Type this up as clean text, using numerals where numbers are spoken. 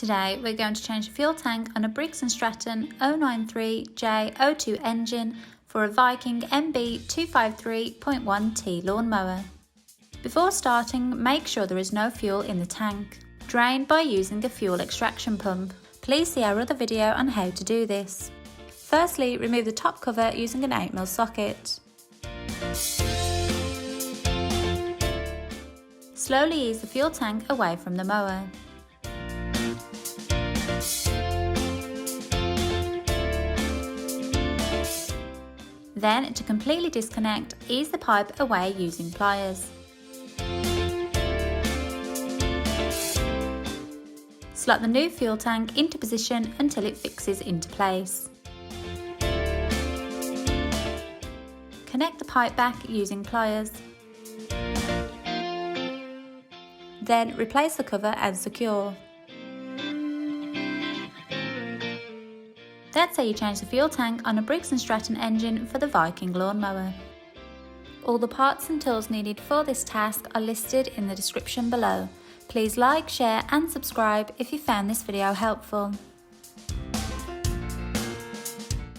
Today we're going to change the fuel tank on a Briggs & Stratton 093J02 engine for a Viking MB 253.1 T Lawnmower. Before starting, make sure there is no fuel in the tank. Drain by using a fuel extraction pump. Please see our other video on how to do this. Firstly, remove the top cover using an 8mm socket. Slowly ease the fuel tank away from the mower. Then, to completely disconnect, ease the pipe away using pliers. Slot the new fuel tank into position until it fixes into place. Connect the pipe back using pliers. Then replace the cover and secure. That's how you change the fuel tank on a Briggs & Stratton engine for the Viking Lawn Mower. All the parts and tools needed for this task are listed in the description below. Please like, share and subscribe if you found this video helpful.